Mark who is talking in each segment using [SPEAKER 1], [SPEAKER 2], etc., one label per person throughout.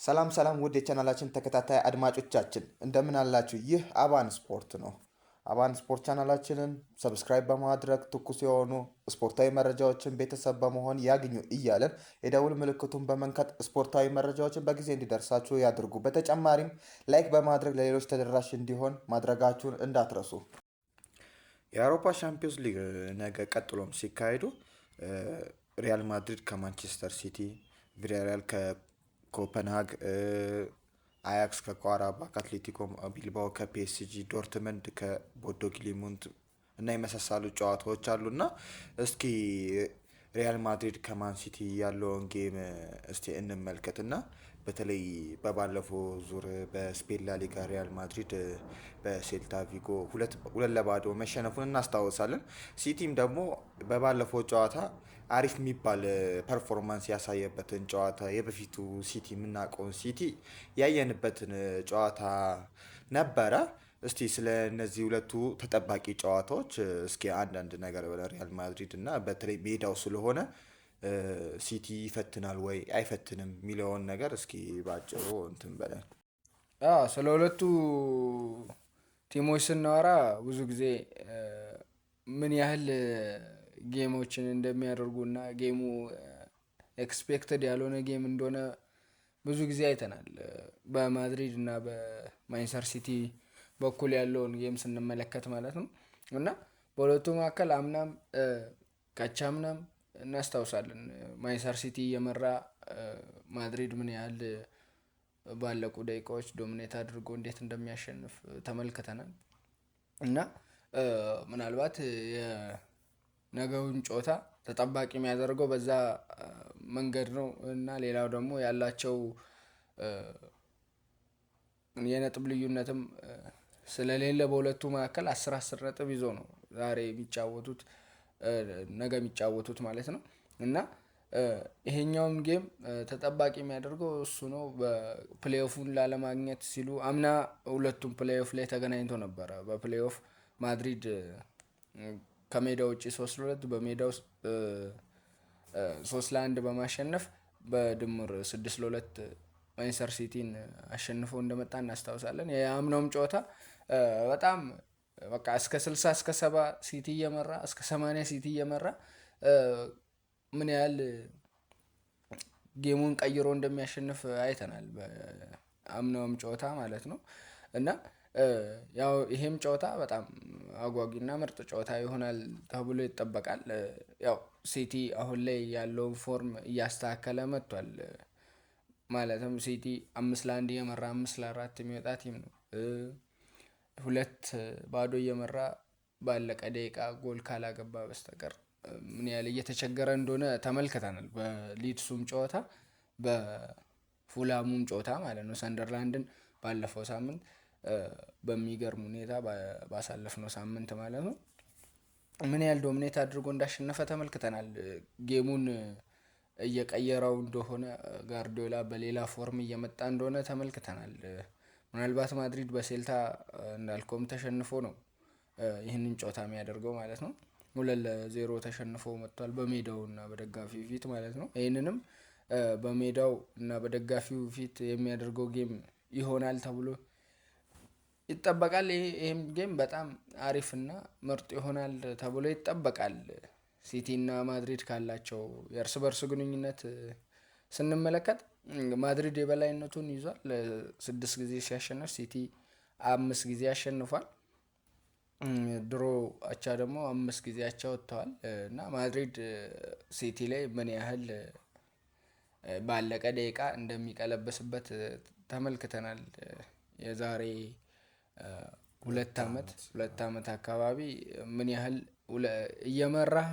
[SPEAKER 1] ሰላም ሰላም ውድ የቻናላችን ተከታታይ አድማጮቻችን እንደምን አላችሁ? ይህ አባን ስፖርት ነው። አባን ስፖርት ቻናላችንን ሰብስክራይብ በማድረግ ትኩስ የሆኑ ስፖርታዊ መረጃዎችን ቤተሰብ በመሆን ያግኙ እያለን የደውል ምልክቱን በመንካት ስፖርታዊ መረጃዎችን በጊዜ እንዲደርሳችሁ ያድርጉ። በተጨማሪም ላይክ በማድረግ ለሌሎች ተደራሽ እንዲሆን ማድረጋችሁን እንዳትረሱ። የአውሮፓ ሻምፒዮንስ ሊግ ነገ ቀጥሎም ሲካሄዱ ሪያል ማድሪድ ከማንቸስተር ሲቲ፣ ቪያሪያል ከኮፐንሃግ፣ አያክስ ከቋራባክ፣ አትሌቲኮ ቢልባኦ ከፒኤስጂ፣ ዶርትመንድ ከቦዶ ግሊሙንት እና የመሳሰሉ ጨዋታዎች አሉና እስኪ ሪያል ማድሪድ ከማን ሲቲ ያለውን ጌም እስቲ እንመልከት እና በተለይ በባለፈው ዙር በስፔን ላሊጋ ሪያል ማድሪድ በሴልታ ቪጎ 2-0 መሸነፉን እናስታውሳለን። ሲቲም ደግሞ በባለፈው ጨዋታ አሪፍ የሚባል ፐርፎርማንስ ያሳየበትን ጨዋታ የበፊቱ ሲቲ የምናውቀውን ሲቲ ያየንበትን ጨዋታ ነበረ። እስቲ ስለ እነዚህ ሁለቱ ተጠባቂ ጨዋታዎች እስኪ አንዳንድ ነገር በሪያል ማድሪድ እና በተለይ ሜዳው ስለሆነ ሲቲ ይፈትናል ወይ አይፈትንም የሚለውን ነገር እስኪ ባጭሩ እንትን በለን።
[SPEAKER 2] ስለ ሁለቱ ቲሞች ስናወራ ብዙ ጊዜ ምን ያህል ጌሞችን እንደሚያደርጉና ጌሙ ኤክስፔክትድ ያልሆነ ጌም እንደሆነ ብዙ ጊዜ አይተናል። በማድሪድ እና በማንቸስተር ሲቲ በኩል ያለውን ጌም ስንመለከት ማለት ነው እና በሁለቱ መካከል አምናም ካቻምናም እናስታውሳለን ማንቸስተር ሲቲ የመራ ማድሪድ ምን ያህል ባለቁ ደቂቃዎች ዶሚኔት አድርጎ እንዴት እንደሚያሸንፍ ተመልክተናል እና ምናልባት የነገውን ጨዋታ ተጠባቂ የሚያደርገው በዛ መንገድ ነው እና ሌላው ደግሞ ያላቸው የነጥብ ልዩነትም ስለሌለ በሁለቱ መካከል 10 ነጥብ ይዞ ነው ዛሬ የሚጫወቱት ነገ የሚጫወቱት ማለት ነው እና ይሄኛውም ጌም ተጠባቂ የሚያደርገው እሱ ነው። በፕሌይኦፉን ላለማግኘት ሲሉ አምና ሁለቱም ፕሌይኦፍ ላይ ተገናኝቶ ነበረ። በፕሌይኦፍ ማድሪድ ከሜዳው ውጪ 3-2 በሜዳው 3-1 በማሸነፍ በድምር 6-2 ማንቸስተር ሲቲን አሸንፎ እንደመጣ እናስታውሳለን። የአምናውም ጨዋታ በጣም በቃ እስከ 60 እስከ 70 ሲቲ እየመራ እስከ 80 ሲቲ እየመራ ምን ያህል ጌሙን ቀይሮ እንደሚያሸንፍ አይተናል በአምናውም ጨዋታ ማለት ነው እና ያው ይሄም ጨዋታ በጣም አጓጊና ምርጥ ጨዋታ ይሆናል ተብሎ ይጠበቃል። ያው ሲቲ አሁን ላይ ያለውን ፎርም እያስተካከለ መጥቷል። ማለትም ሲቲ 5-1 እየመራ 5-4 የሚወጣ ቲም ነው። 2-0 እየመራ ባለቀ ደቂቃ ጎል ካላገባ በስተቀር ምን ያህል እየተቸገረ እንደሆነ ተመልክተናል። በሊድሱም ጨዋታ በፉላሙም ጨዋታ ማለት ነው። ሰንደርላንድን ባለፈው ሳምንት በሚገርም ሁኔታ ባሳለፍነው ሳምንት ማለት ነው ምን ያህል ዶሚኔት አድርጎ እንዳሸነፈ ተመልክተናል። ጌሙን እየቀየረው እንደሆነ ጋርዲዮላ በሌላ ፎርም እየመጣ እንደሆነ ተመልክተናል። ምናልባት ማድሪድ በሴልታ እንዳልከውም ተሸንፎ ነው ይህንን ጨዋታ የሚያደርገው ማለት ነው። 2-0 ተሸንፎ መጥቷል በሜዳው እና በደጋፊው ፊት ማለት ነው። ይህንንም በሜዳው እና በደጋፊው ፊት የሚያደርገው ጌም ይሆናል ተብሎ ይጠበቃል። ይህም ጌም በጣም አሪፍና ምርጥ ይሆናል ተብሎ ይጠበቃል። ሲቲ እና ማድሪድ ካላቸው የእርስ በርስ ግንኙነት ስንመለከት ማድሪድ የበላይነቱን ይዟል። 6 ጊዜ ሲያሸንፍ ሲቲ 5 ጊዜ አሸንፏል። ድሮ አቻ ደግሞ 5 ጊዜ አቻ ወጥተዋል እና ማድሪድ ሲቲ ላይ ምን ያህል ባለቀ ደቂቃ እንደሚቀለበስበት ተመልክተናል። የዛሬ 2 ዓመት አካባቢ ምን ያህል እየመራህ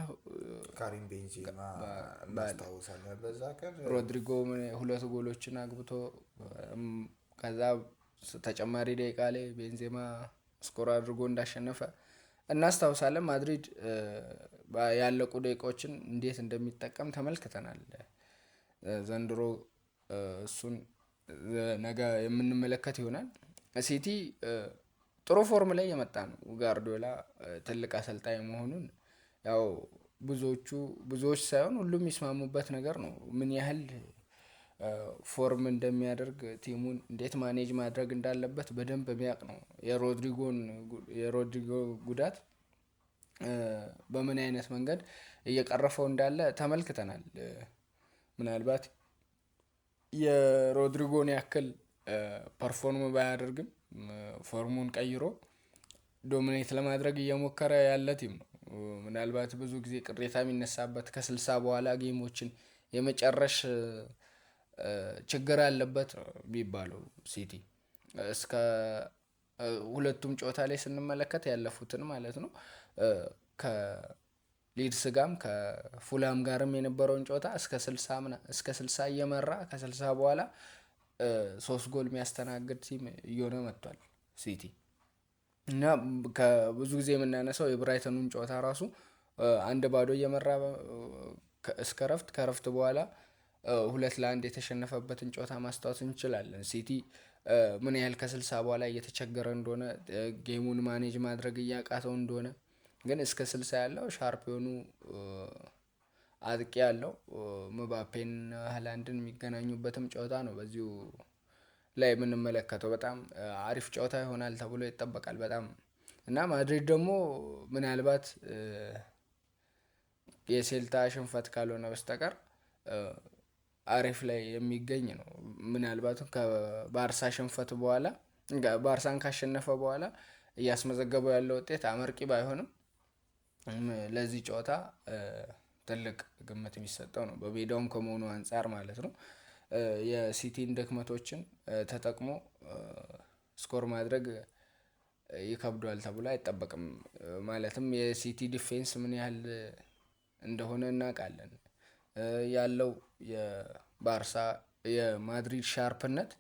[SPEAKER 1] ካሪም ቤንዜማ እናስታውሳለን። በዛ ቀን
[SPEAKER 2] ሮድሪጎ 2 ጎሎችን አግብቶ ከዛ ተጨማሪ ደቂቃ ላይ ቤንዜማ ስኮር አድርጎ እንዳሸነፈ እናስታውሳለን። ማድሪድ ያለቁ ደቂቃዎችን እንዴት እንደሚጠቀም ተመልክተናል። ዘንድሮ እሱን ነገ የምንመለከት ይሆናል። ሲቲ ጥሩ ፎርም ላይ የመጣ ነው። ጋርዲዮላ ትልቅ አሰልጣኝ መሆኑን ያው ብዙዎች ሳይሆን ሁሉም የሚስማሙበት ነገር ነው። ምን ያህል ፎርም እንደሚያደርግ ቲሙን እንዴት ማኔጅ ማድረግ እንዳለበት በደንብ የሚያውቅ ነው። የሮድሪጎ ጉዳት በምን አይነት መንገድ እየቀረፈው እንዳለ ተመልክተናል። ምናልባት የሮድሪጎን ያክል ፐርፎርም ባያደርግም ፎርሙን ቀይሮ ዶሚኔት ለማድረግ እየሞከረ ያለ ቲም ነው። ምናልባት ብዙ ጊዜ ቅሬታ የሚነሳበት ከ60 በኋላ ጌሞችን የመጨረሽ ችግር አለበት የሚባለው ሲቲ እስከ ሁለቱም ጨዋታ ላይ ስንመለከት ያለፉትን ማለት ነው ከሊድስ ጋርም ከፉላም ጋርም የነበረውን ጨዋታ እስከ 60 እየመራ ከ60 በኋላ 3 ጎል የሚያስተናግድ ቲም እየሆነ መጥቷል ሲቲ እና ከብዙ ጊዜ የምናነሳው የብራይተኑን ጨዋታ ራሱ 1-0 እየመራ እስከ ረፍት ከረፍት በኋላ 2-1 የተሸነፈበትን ጨዋታ ማስታወስ እንችላለን። ሲቲ ምን ያህል ከ60 በኋላ እየተቸገረ እንደሆነ ጌሙን ማኔጅ ማድረግ እያቃተው እንደሆነ ግን እስከ 60 ያለው ሻርፕ የሆኑ አጥቂ ያለው ምባፔን ሃላንድን የሚገናኙበትም ጨዋታ ነው በዚሁ ላይ የምንመለከተው። በጣም አሪፍ ጨዋታ ይሆናል ተብሎ ይጠበቃል በጣም እና ማድሪድ ደግሞ ምናልባት የሴልታ ሽንፈት ካልሆነ በስተቀር አሪፍ ላይ የሚገኝ ነው። ምናልባት ከባርሳ ሽንፈት በኋላ ባርሳን ካሸነፈ በኋላ እያስመዘገበው ያለው ውጤት አመርቂ ባይሆንም ለዚህ ጨዋታ ትልቅ ግምት የሚሰጠው ነው በሜዳውም ከመሆኑ አንጻር ማለት ነው። የሲቲን ድክመቶችን ተጠቅሞ ስኮር ማድረግ ይከብደዋል ተብሎ አይጠበቅም። ማለትም የሲቲ ዲፌንስ ምን ያህል እንደሆነ እናውቃለን። ያለው የባርሳ የማድሪድ ሻርፕነት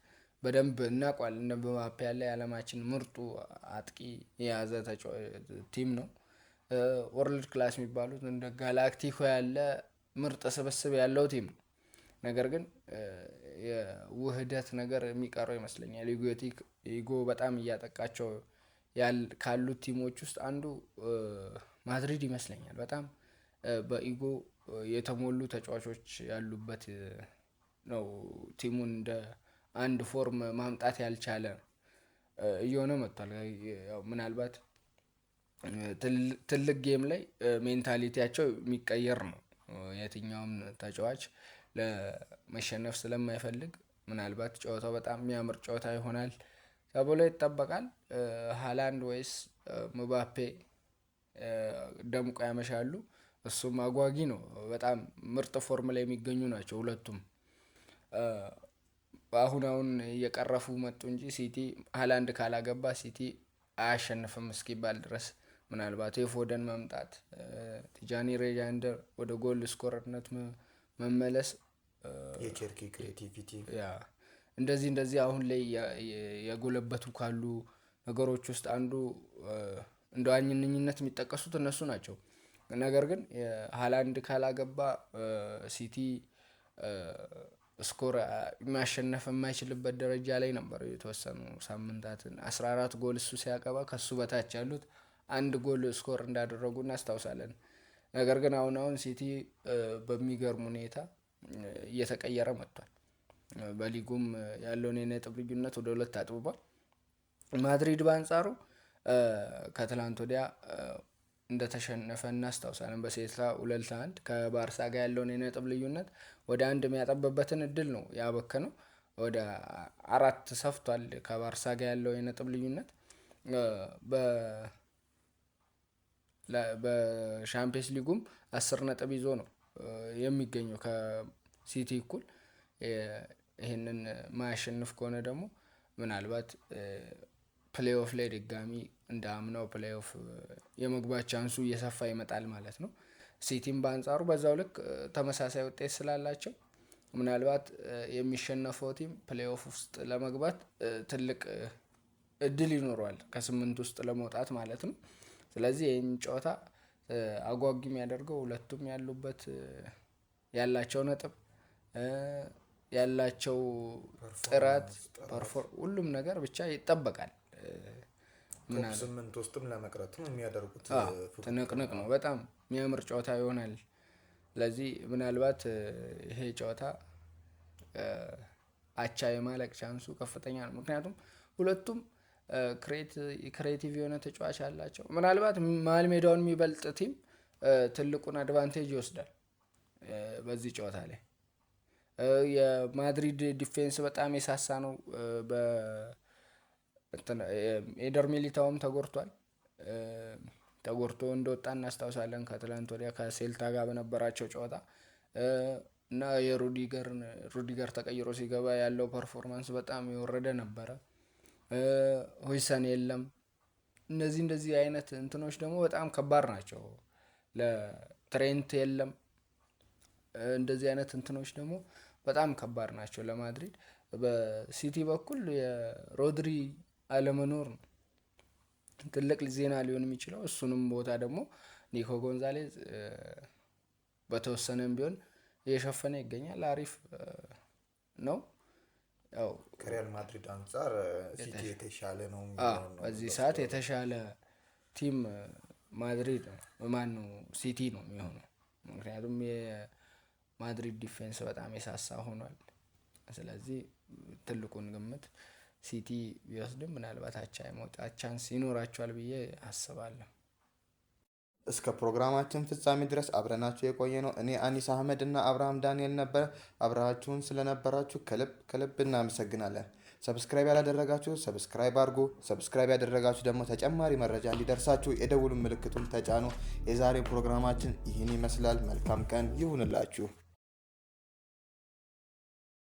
[SPEAKER 2] በደንብ እናውቋል። እንደ ምባፔ ያለ የዓለማችን ምርጡ አጥቂ የያዘ ቲም ነው። ወርልድ ክላስ የሚባሉት እንደ ጋላክቲኮ ያለ ምርጥ ስብስብ ያለው ቲም ነው። ነገር ግን የውህደት ነገር የሚቀረው ይመስለኛል። ኢጎ በጣም እያጠቃቸው ካሉት ቲሞች ውስጥ አንዱ ማድሪድ ይመስለኛል። በጣም በኢጎ የተሞሉ ተጫዋቾች ያሉበት ነው። ቲሙን እንደ አንድ ፎርም ማምጣት ያልቻለ እየሆነ መጥቷል። ምናልባት ትልቅ ጌም ላይ ሜንታሊቲያቸው የሚቀየር ነው። የትኛውም ተጫዋች ለመሸነፍ ስለማይፈልግ ምናልባት ጨዋታው በጣም የሚያምር ጨዋታ ይሆናል ተብሎ ይጠበቃል። ሃላንድ ወይስ ምባፔ ደምቆ ያመሻሉ? እሱም አጓጊ ነው። በጣም ምርጥ ፎርም ላይ የሚገኙ ናቸው ሁለቱም። አሁን እየቀረፉ መጡ እንጂ ሲቲ ሃላንድ ካላገባ ሲቲ አያሸንፍም እስኪባል ድረስ ምናልባት የፎደን መምጣት ቲጃኒ ሬጃንደር ወደ ጎል ስኮረርነት መመለስ
[SPEAKER 1] የቸርኪ ክሬቲቪቲ
[SPEAKER 2] እንደዚህ አሁን ላይ የጎለበቱ ካሉ ነገሮች ውስጥ አንዱ እንደ ዋነኝነት የሚጠቀሱት እነሱ ናቸው። ነገር ግን ሃላንድ ካላገባ ሲቲ ስኮር ማሸነፍ የማይችልበት ደረጃ ላይ ነበር የተወሰኑ ሳምንታትን 14 ጎል እሱ ሲያቀባ ከሱ በታች ያሉት 1 ጎል ስኮር እንዳደረጉ እናስታውሳለን። ነገር ግን አሁን ሲቲ በሚገርም ሁኔታ እየተቀየረ መጥቷል። በሊጉም ያለውን የነጥብ ልዩነት ወደ 2 አጥብቧል። ማድሪድ በአንጻሩ ከትላንት ወዲያ እንደተሸነፈ እናስታውሳለን። በሴልታ 2-1 ከባርሳ ጋር ያለውን የነጥብ ልዩነት ወደ 1 የሚያጠበበትን እድል ነው ያበከነው። ወደ 4 ሰፍቷል ከባርሳ ጋር ያለው የነጥብ ልዩነት። በሻምፒየንስ ሊጉም 10 ነጥብ ይዞ ነው የሚገኘው ከሲቲ እኩል። ይህንን ማያሸንፍ ከሆነ ደግሞ ምናልባት ፕሌይኦፍ ላይ ድጋሚ እንደ አምናው ፕሌይኦፍ የመግባት ቻንሱ እየሰፋ ይመጣል ማለት ነው። ሲቲም በአንጻሩ በዛው ልክ ተመሳሳይ ውጤት ስላላቸው ምናልባት የሚሸነፈው ቲም ፕሌይኦፍ ውስጥ ለመግባት ትልቅ እድል ይኖረዋል ከ8 ውስጥ ለመውጣት ማለት ነው። ስለዚህ ይህን ጨዋታ አጓጊ የሚያደርገው ሁለቱም ያሉበት ያላቸው ነጥብ ያላቸው ጥራት ሁሉም ነገር ብቻ ይጠበቃል።
[SPEAKER 1] ቶፕ 8 ውስጥም ለመቅረትም የሚያደርጉት
[SPEAKER 2] ትንቅንቅ ነው። በጣም የሚያምር ጨዋታ ይሆናል። ስለዚህ ምናልባት ይሄ ጨዋታ አቻ የማለቅ ቻንሱ ከፍተኛ ነው። ምክንያቱም ሁለቱም ክሬቲቭ የሆነ ተጫዋች አላቸው። ምናልባት መሀል ሜዳውን የሚበልጥ ቲም ትልቁን አድቫንቴጅ ይወስዳል በዚህ ጨዋታ ላይ። የማድሪድ ዲፌንስ በጣም የሳሳ ነው። ኤደር ሚሊታውም ተጎድቶ እንደወጣ እናስታውሳለን ከትላንት ወዲያ ከሴልታ ጋር በነበራቸው ጨዋታ እና የሩዲገር ተቀይሮ ሲገባ ያለው ፐርፎርማንስ በጣም የወረደ ነበረ። ሆይሰን የለም። እንደዚህ አይነት እንትኖች ደግሞ በጣም ከባድ ናቸው። ለትሬንት የለም። እንደዚህ አይነት እንትኖች ደግሞ በጣም ከባድ ናቸው ለማድሪድ። በሲቲ በኩል የሮድሪ አለመኖር ነው ትልቅ ዜና ሊሆን የሚችለው። እሱንም ቦታ ደግሞ ኒኮ ጎንዛሌዝ በተወሰነም ቢሆን እየሸፈነ ይገኛል። አሪፍ ነው። ያው
[SPEAKER 1] ከሪያል ማድሪድ አንጻር ሲቲ የተሻለ ነው።
[SPEAKER 2] በዚህ ሰዓት የተሻለ ቲም ማድሪድ ነው ሲቲ ነው የሚሆነው። ምክንያቱም የማድሪድ ዲፌንስ በጣም የሳሳ ሆኗል። ስለዚህ ትልቁን ግምት ሲቲ ቢወስድም ምናልባት አቻ የመውጣት ቻንስ ይኖራቸዋል ብዬ አስባለሁ።
[SPEAKER 1] እስከ ፕሮግራማችን ፍጻሜ ድረስ አብረናችሁ የቆየ ነው እኔ አኒስ አህመድ እና አብርሃም ዳንኤል ነበር። አብራችሁን ስለነበራችሁ ከልብ እናመሰግናለን። ሰብስክራይብ ያላደረጋችሁ ሰብስክራይብ አድርጉ። ሰብስክራይብ ያደረጋችሁ ደግሞ ተጨማሪ መረጃ እንዲደርሳችሁ የደውሉን ምልክቱን ተጫኑ። የዛሬ ፕሮግራማችን ይህን ይመስላል። መልካም ቀን ይሁንላችሁ።